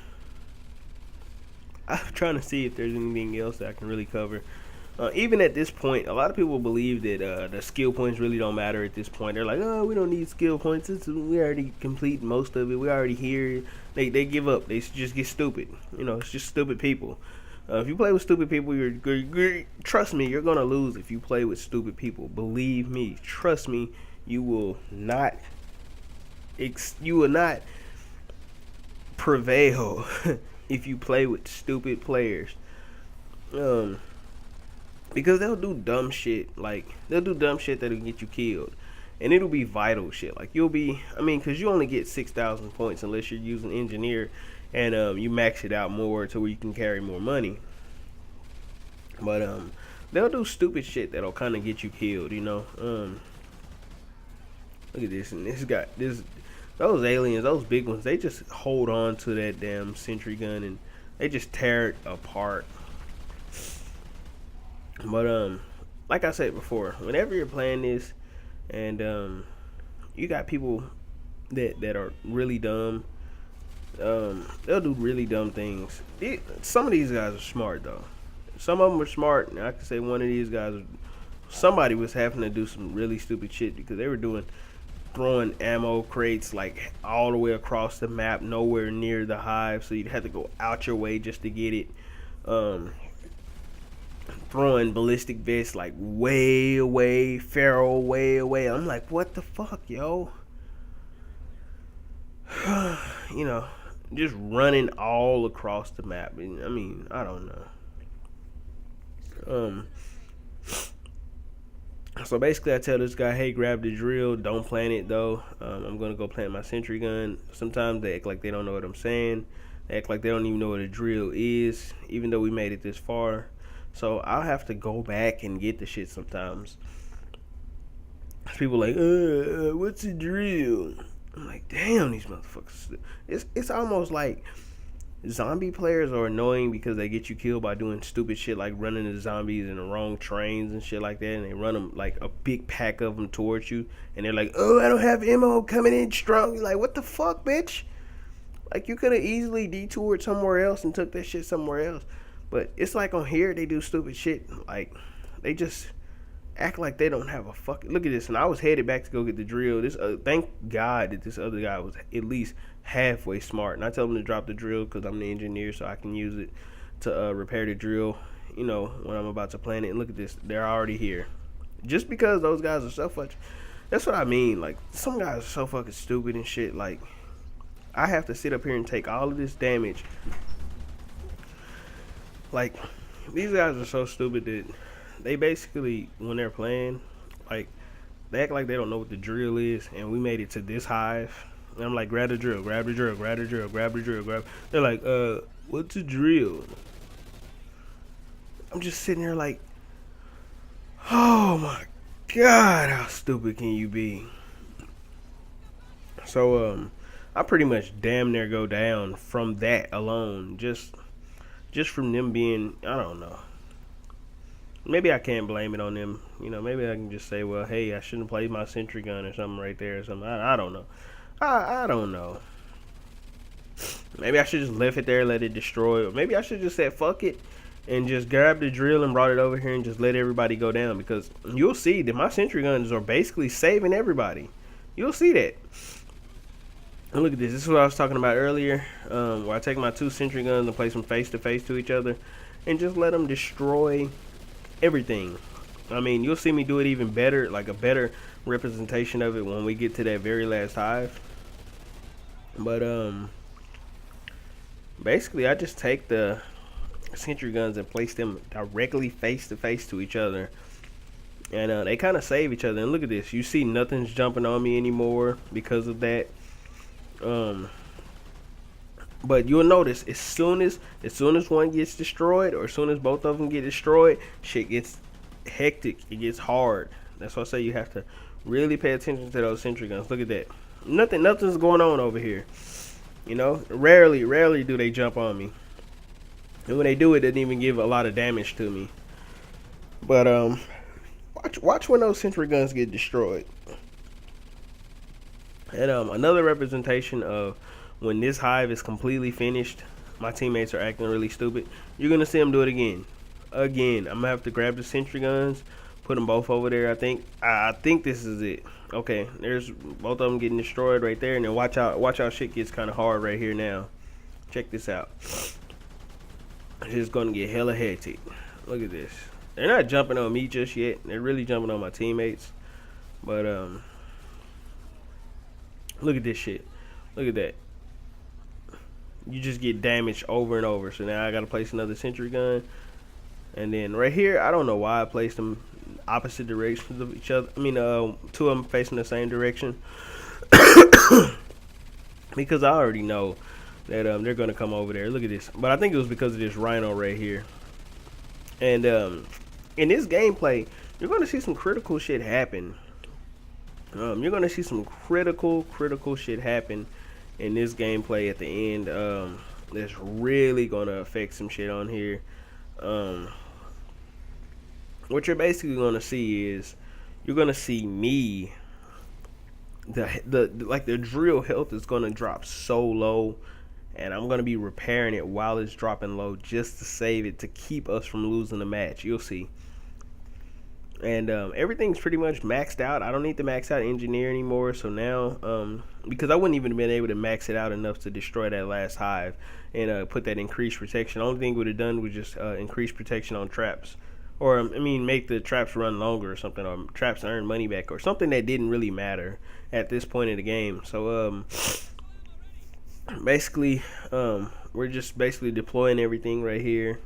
S1: trying to see if there's anything else that I can really cover. Even at this point, a lot of people believe that the skill points really don't matter at this point. They're like, oh, we don't need skill points. We already complete most of it. We already here. They give up. They just get stupid. You know, it's just stupid people. If you play with stupid people, trust me, you're going to lose if you play with stupid people. Believe me. Trust me, you will not prevail if you play with stupid players. Because they'll do dumb shit. Like, they'll do dumb shit that'll get you killed. And it'll be vital shit. Like, because you only get 6,000 points unless you're using engineer and you max it out more to where you can carry more money. But they'll do stupid shit that'll kind of get you killed, you know. Look at this. And those aliens, those big ones, they just hold on to that damn sentry gun and they just tear it apart. But like I said before, whenever you're playing this and you got people that are really dumb, they'll do really dumb things. Some of these guys are smart though. Some of them are smart, and I can say one of these guys, somebody was having to do some really stupid shit because they were throwing ammo crates like all the way across the map, nowhere near the hive, so you'd have to go out your way just to get it. Throwing ballistic vests like way away, feral way away. I'm like, what the fuck, yo? You know, just running all across the map. I mean, I don't know. So basically I tell this guy, hey, grab the drill, don't plant it though. I'm gonna go plant my sentry gun. Sometimes they act like they don't know what I'm saying. They act like they don't even know what a drill is, even though we made it this far. So I'll have to go back and get the shit sometimes. People like, what's a drill? I'm like, damn, these motherfuckers. It's almost like zombie players are annoying because they get you killed by doing stupid shit like running the zombies in the wrong trains and shit like that, and they run them like a big pack of them towards you, and they're like, oh, I don't have ammo, coming in strong. You're like, what the fuck, bitch? Like, you could have easily detoured somewhere else and took that shit somewhere else. But it's like on here, they do stupid shit. Like, they just act like they don't have a fucking... Look at this. And I was headed back to go get the drill. Thank God that this other guy was at least halfway smart. And I tell him to drop the drill because I'm the engineer, so I can use it to repair the drill, you know, when I'm about to plant it. And look at this. They're already here. Just because those guys are so fucking... That's what I mean. Like, some guys are so fucking stupid and shit. Like, I have to sit up here and take all of this damage. Like, these guys are so stupid that they basically, when they're playing, like, they act like they don't know what the drill is, and we made it to this hive. And I'm like, grab the drill, grab the drill, grab the drill, grab the drill, grab. They're like, what's a drill? I'm just sitting there like, oh my God, how stupid can you be? So, I pretty much damn near go down from that alone, just from them being, I don't know. Maybe I can't blame it on them. You know, maybe I can just say, well, hey, I shouldn't play my sentry gun or something right there or something. I don't know. I don't know. Maybe I should just left it there, let it destroy. Or maybe I should just said, fuck it, and just grab the drill and brought it over here and just let everybody go down. Because you'll see that my sentry guns are basically saving everybody. You'll see that. And look at this. This is what I was talking about earlier, where I take my two sentry guns and place them face to face to each other and just let them destroy everything. I mean, you'll see me do it even better, like a better representation of it when we get to that very last hive. But basically I just take the sentry guns and place them directly face to face to each other, and they kind of save each other. And look at this. You see nothing's jumping on me anymore because of that. But you'll notice as soon as one gets destroyed, or as soon as both of them get destroyed, shit gets hectic. It gets hard. That's why I say you have to really pay attention to those sentry guns. Look at that. Nothing's going on over here. You know, rarely do they jump on me, and when they do, it doesn't even give a lot of damage to me. But watch when those sentry guns get destroyed. And another representation of when this hive is completely finished, my teammates are acting really stupid. You're gonna see them do it again. Again, I'm gonna have to grab the sentry guns, put them both over there. I think this is it. Okay, there's both of them getting destroyed right there, and then watch out, shit gets kind of hard right here now. Check this out. It's just gonna get hella hectic. Look at this. They're not jumping on me just yet. They're really jumping on my teammates. But look at this shit. Look at that. You just get damaged over and over. So now I gotta place another sentry gun. And then right here, I don't know why I placed them opposite directions of each other. I mean, two of them facing the same direction. Because I already know that they're gonna come over there. Look at this. But I think it was because of this rhino right here. And in this gameplay, you're gonna see some critical shit happen. You're gonna see some critical shit happen in this gameplay at the end. That's really gonna affect some shit on here. What you're basically gonna see is you're gonna see me. The drill health is gonna drop so low, and I'm gonna be repairing it while it's dropping low just to save it, to keep us from losing the match. You'll see. And everything's pretty much maxed out. I don't need to max out engineer anymore. So now, because I wouldn't even have been able to max it out enough to destroy that last hive and put that increased protection. The only thing would have done was just increase protection on traps, or I mean, make the traps run longer or something, or traps earn money back, or something that didn't really matter at this point in the game. So basically, we're just basically deploying everything right here.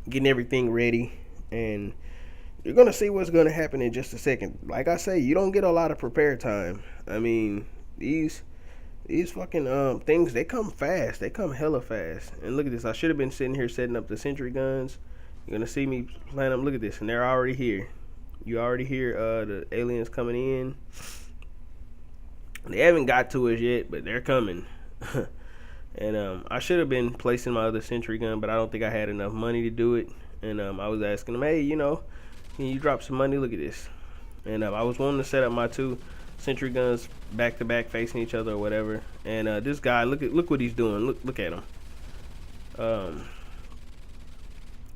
S1: Getting everything ready, and you're gonna see what's gonna happen in just a second. Like I say, you don't get a lot of prepare time. I mean, these fucking things, they come fast. They come hella fast. And look at this. I should have been sitting here setting up the sentry guns. You're gonna see me plan them. Look at this, and they're already here. You already hear the aliens coming in. They haven't got to us yet, but they're coming. And I should have been placing my other sentry gun, but I don't think I had enough money to do it. And I was asking them, hey, you know, can you drop some money? Look at this. And I was wanting to set up my two sentry guns back to back, facing each other or whatever. And this guy, look what he's doing. Look at him.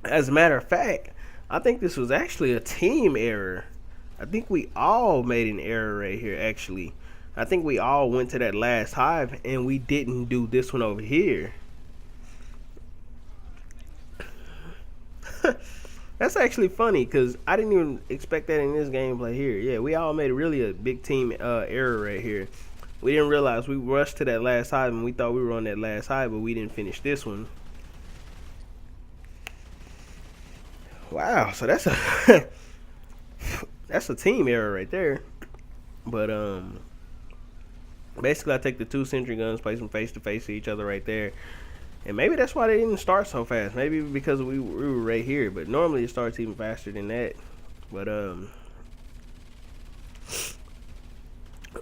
S1: As a matter of fact, I think this was actually a team error. I think we all made an error right here, actually. I think we all went to that last hive and we didn't do this one over here. That's actually funny because I didn't even expect that in this gameplay here. Yeah, we all made really a big team error right here. We didn't realize we rushed to that last hive and we thought we were on that last hive, but we didn't finish this one. Wow, so that's a that's a team error right there. But basically, I take the two sentry guns, place them face to face to each other right there. And maybe that's why they didn't start so fast. Maybe because we were right here. But normally it starts even faster than that. But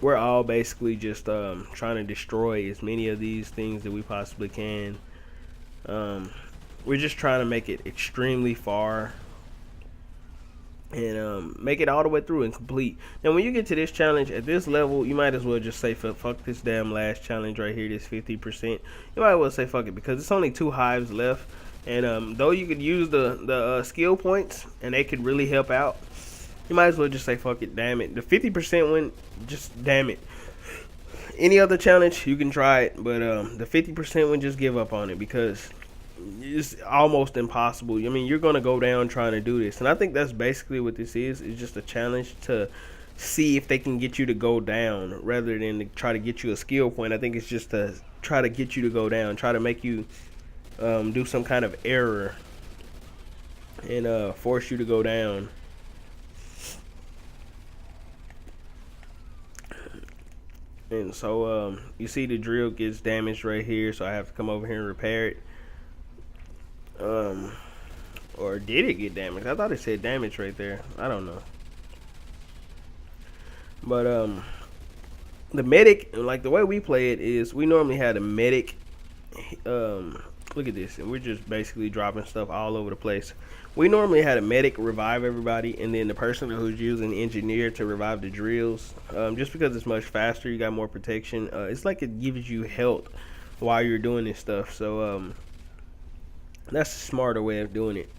S1: we're all basically just trying to destroy as many of these things that we possibly can. We're just trying to make it extremely far. And make it all the way through and complete. Now when you get to this challenge at this level, you might as well just say fuck this damn last challenge right here, this 50%. You might as well say fuck it, because it's only 2 hives left. And though you could use the skill points and they could really help out, you might as well just say fuck it, damn it. The 50% one, just damn it. Any other challenge you can try it, but the 50% one, just give up on it, because it's almost impossible. I mean, you're gonna go down trying to do this, and I think that's basically what this is. It's just a challenge to see if they can get you to go down, rather than to try to get you a skill point. I think it's just to try to get you to go down, try to make you do some kind of error and force you to go down. And so you see the drill gets damaged right here, so I have to come over here and repair it. Or did it get damaged? I thought it said damage right there. I don't know. But The medic, like the way we play it is, we normally had a medic. Look at this, and we're just basically dropping stuff all over the place. We normally had a medic revive everybody, and then the person who's using engineer to revive the drills. Just because it's much faster, you got more protection. It's like it gives you health while you're doing this stuff. So that's a smarter way of doing it.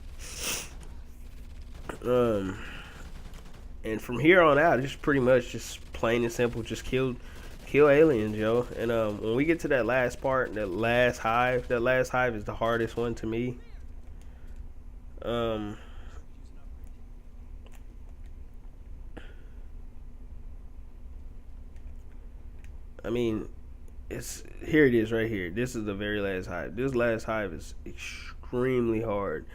S1: And from here on out, it's pretty much just plain and simple. Just kill aliens, yo. And when we get to that last part, that last hive is the hardest one to me. I mean, it's here. It is right here. This is the very last hive. This last hive is extremely hard.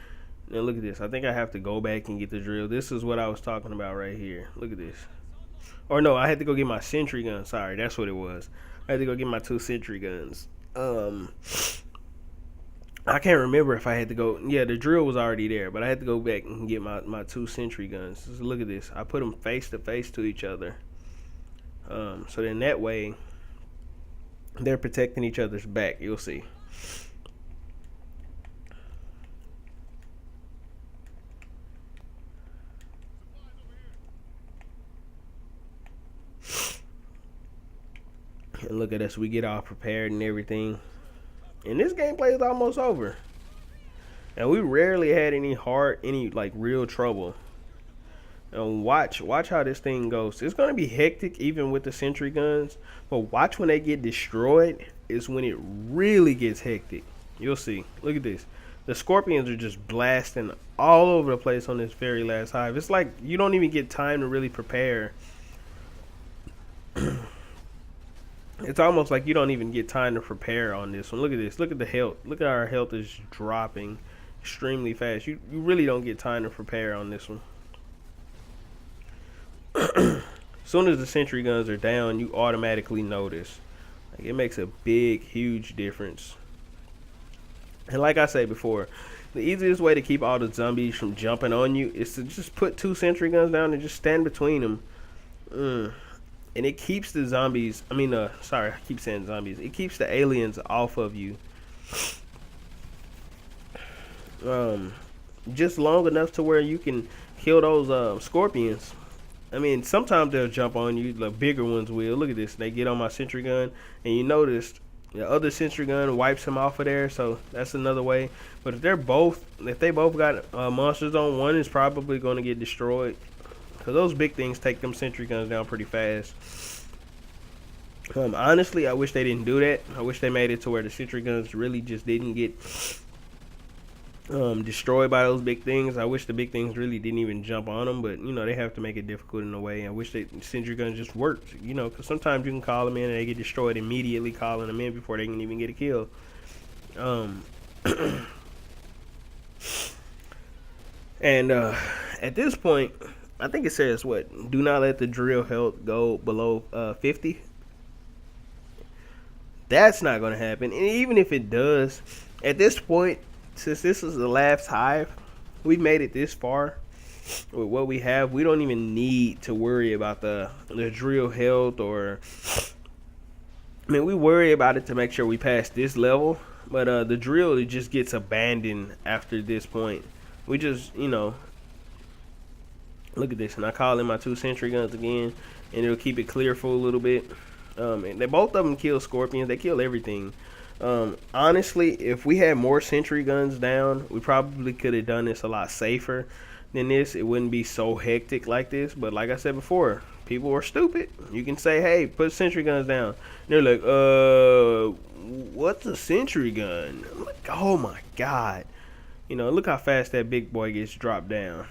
S1: Now look at this. I think I have to go back and get the drill. This is what I was talking about right here. Look at this. Or no, I had to go get my sentry gun. Sorry, that's what it was. I had to go get my 2 sentry guns. I can't remember if I had to go. Yeah, the drill was already there, but I had to go back and get my 2 sentry guns. So look at this. I put them face to face to each other. So then that way, they're protecting each other's back. You'll see. And look at us, we get all prepared and everything. And this gameplay is almost over. And we rarely had any like real trouble. And watch how this thing goes. It's gonna be hectic even with the sentry guns. But watch when they get destroyed is when it really gets hectic. You'll see. Look at this. The scorpions are just blasting all over the place on this very last hive. It's like you don't even get time to really prepare. It's almost like you don't even get time to prepare on this one. Look at this. Look at the health. Look at our health is dropping extremely fast. You really don't get time to prepare on this one. As soon as the sentry guns are down, you automatically notice. Like, it makes a big, huge difference. And like I said before, the easiest way to keep all the zombies from jumping on you is to just put 2 sentry guns down and just stand between them. And it keeps the zombies, sorry, I keep saying zombies. It keeps the aliens off of you. Just long enough to where you can kill those scorpions. I mean, sometimes they'll jump on you, the bigger ones will. Look at this, they get on my sentry gun, and you noticed the other sentry gun wipes him off of there, so that's another way. But if they both got monsters on, one is probably going to get destroyed. Because those big things take them sentry guns down pretty fast. Honestly, I wish they didn't do that. I wish they made it to where the sentry guns really just didn't get destroyed by those big things. I wish the big things really didn't even jump on them. But, they have to make it difficult in a way. I wish the sentry guns just worked. Because sometimes you can call them in and they get destroyed immediately calling them in before they can even get a kill. And at this point, I think it says what? Do not let the drill health go below 50. That's not going to happen. And even if it does, at this point, since this is the last hive, we've made it this far with what we have. We don't even need to worry about the drill health or... we worry about it to make sure we pass this level. But the drill, it just gets abandoned after this point. We just, look at this, and I call in my 2 sentry guns again, and it'll keep it clear for a little bit. And both of them kill scorpions. They kill everything. Honestly, if we had more sentry guns down, we probably could have done this a lot safer than this. It wouldn't be so hectic like this. But like I said before, people are stupid. You can say, hey, put sentry guns down. And they're like, what's a sentry gun? I'm like, oh my God. Look how fast that big boy gets dropped down.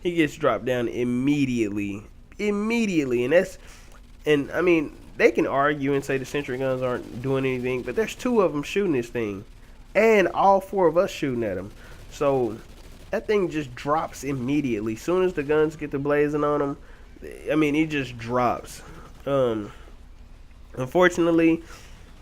S1: He gets dropped down immediately. And I mean, they can argue and say the sentry guns aren't doing anything, but there's 2 of them shooting this thing. And all 4 of us shooting at them. So that thing just drops immediately. As soon as the guns get to blazing on them, it just drops. Unfortunately,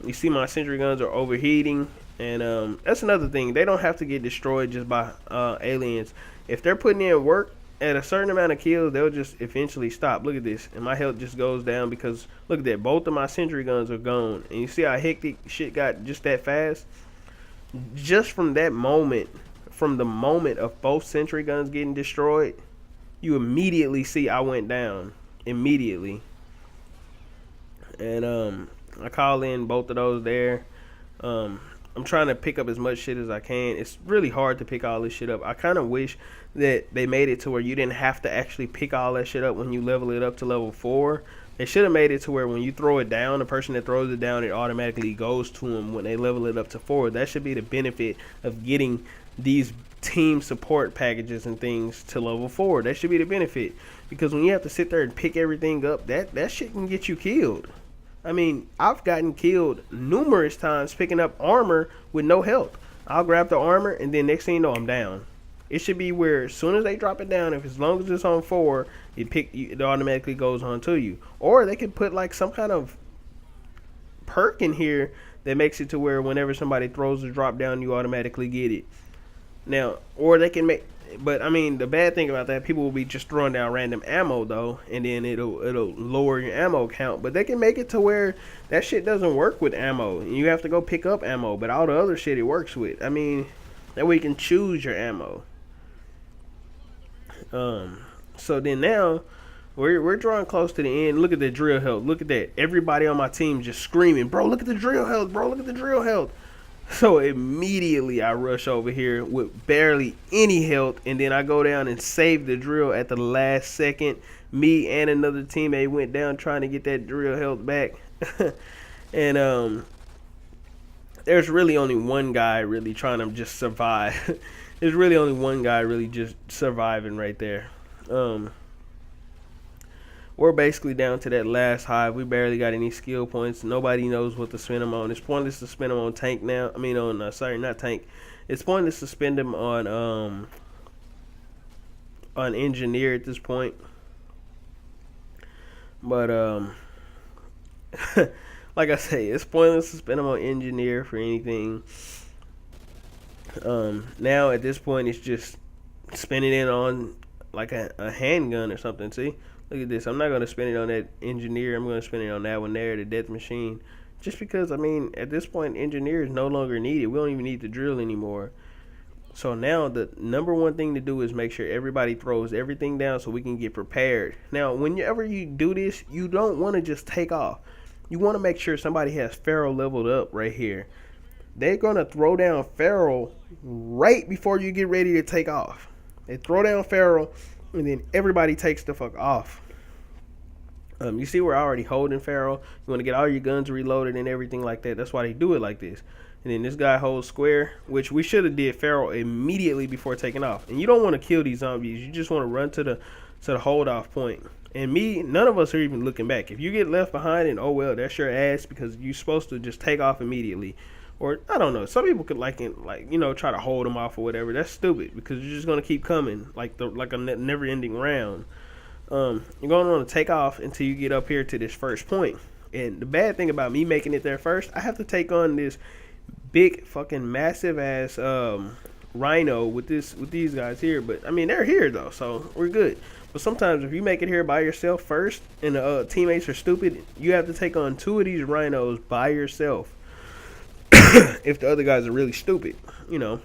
S1: you see my sentry guns are overheating. And that's another thing. They don't have to get destroyed just by aliens. If they're putting in work, at a certain amount of kills, they'll just eventually stop. Look at this, and my health just goes down because look at that. Both of my sentry guns are gone, and you see how hectic shit got just that fast. Just from that moment, from the moment of both sentry guns getting destroyed, you immediately see I went down immediately. And I call in both of those there. I'm trying to pick up as much shit as I can. It's really hard to pick all this shit up. I kind of wish that they made it to where you didn't have to actually pick all that shit up when you level it up to level 4. They should have made it to where when you throw it down, the person that throws it down, it automatically goes to them when they level it up to 4. That should be the benefit of getting these team support packages and things to level 4. That should be the benefit. Because when you have to sit there and pick everything up, that shit can get you killed. I mean, I've gotten killed numerous times picking up armor with no health. I'll grab the armor, and then next thing you know, I'm down. It should be where as soon as they drop it down, if as long as it's on 4, it automatically goes on to you. Or they could put like some kind of perk in here that makes it to where whenever somebody throws the drop down, you automatically get it. Now, or they can make... But I mean, the bad thing about that, people will be just throwing down random ammo though, and then it'll lower your ammo count. But they can make it to where that shit doesn't work with ammo, and you have to go pick up ammo. But all the other shit it works with. I mean, that way you can choose your ammo. So then now we're drawing close to the end. Look at the drill health. Look at that. Everybody on my team just screaming, bro. Look at the drill health, bro. Look at the drill health. So immediately I rush over here with barely any health, and then I go down and save the drill at the last second. Me and another teammate went down trying to get that drill health back. And there's really only one guy really trying to just survive. There's really only one guy really just surviving right there. We're basically down to that last hive. We barely got any skill points. Nobody knows what to spend them on. It's pointless to spend them on tank now. I mean, on sorry, not tank. It's pointless to spend them on engineer at this point. But like I say, it's pointless to spend them on engineer for anything. Now at this point, it's just spending it on like a handgun or something. See. Look at this. I'm not going to spend it on that engineer. I'm going to spend it on that one there, the death machine. Just because, I mean, at this point, engineer is no longer needed. We don't even need the drill anymore. So now the number one thing to do is make sure everybody throws everything down so we can get prepared. Now, whenever you do this, you don't want to just take off. You want to make sure somebody has Pharaoh leveled up right here. They're going to throw down Pharaoh right before you get ready to take off. They throw down Pharaoh, and then everybody takes the fuck off. You see we're already holding Pharaoh. You want to get all your guns reloaded and everything like that. That's why they do it like this. And then this guy holds square, which we should have did Pharaoh immediately before taking off. And you don't want to kill these zombies. You just want to run to the hold off point. And none of us are even looking back. If you get left behind, and oh well, that's your ass, because you're supposed to just take off immediately. Or I don't know. Some people could try to hold them off or whatever. That's stupid because you're just gonna keep coming like a never-ending round. You're going to want to take off until you get up here to this first point. And the bad thing about me making it there first, I have to take on this big fucking massive ass rhino with these guys here. But I mean, they're here though, so we're good. But sometimes if you make it here by yourself first and the teammates are stupid, you have to take on 2 of these rhinos by yourself. If the other guys are really stupid, you know.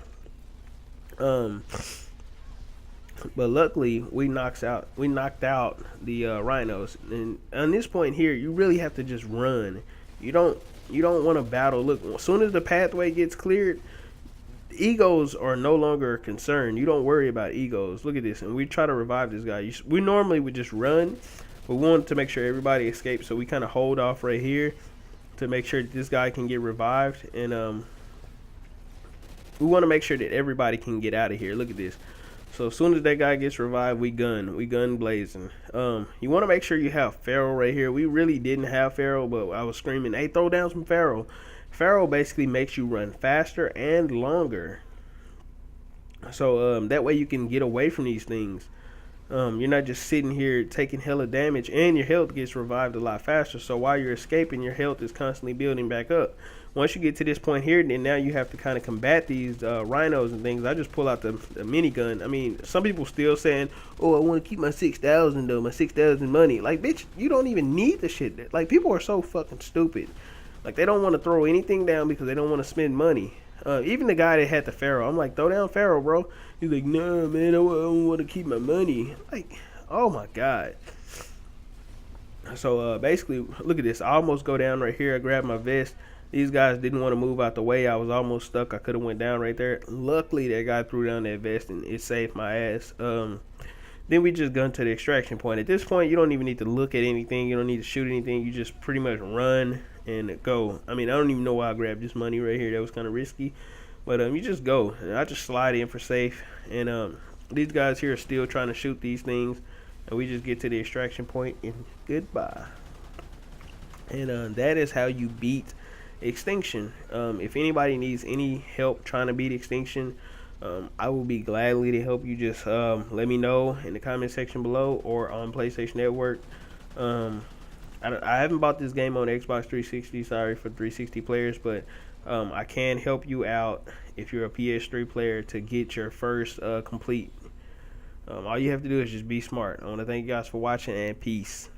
S1: But luckily, we knocked out the rhinos. And on this point here, you really have to just run. You don't want to battle. Look, as soon as the pathway gets cleared, egos are no longer a concern. You don't worry about egos. Look at this. And we try to revive this guy. We normally would just run, but we wanted to make sure everybody escapes. So we kind of hold off right here to make sure that this guy can get revived. And we want to make sure that everybody can get out of here. Look at this. So as soon as that guy gets revived, we gun blazing. You want to make sure you have Pharaoh right here. We really didn't have Pharaoh, but I was screaming, hey, throw down some Pharaoh. Pharaoh basically makes you run faster and longer. So that way you can get away from these things. You're not just sitting here taking hella damage, and your health gets revived a lot faster. So while you're escaping, your health is constantly building back up. Once you get to this point here, then now you have to kind of combat these rhinos and things. I just pull out the minigun. I mean, some people still saying, "Oh, I want to keep my 6,000 though, my 6,000 money." Like, bitch, you don't even need the shit. Like, people are so fucking stupid. Like, they don't want to throw anything down because they don't want to spend money. Even the guy that had the Pharaoh, I'm like, throw down Pharaoh, bro. He's like, nah, man, I don't want to keep my money. Like, oh my god. So basically, look at this. I almost go down right here. I grab my vest. These guys didn't want to move out the way. I was almost stuck. I could have went down right there. Luckily, that guy threw down that vest and it saved my ass. Then we just gun to the extraction point. At this point, you don't even need to look at anything. You don't need to shoot anything. You just pretty much run and go. I mean, I don't even know why I grabbed this money right here. That was kind of risky. But you just go. And I just slide in for safe. And these guys here are still trying to shoot these things. And we just get to the extraction point and goodbye. And that is how you beat Extinction. If anybody needs any help trying to beat Extinction, I will be gladly to help you. Just let me know in the comment section below or on PlayStation Network. I haven't bought this game on Xbox 360. Sorry for 360 players, but I can help you out if you're a PS3 player to get your first complete. All you have to do is just be smart. I want to thank you guys for watching, and peace.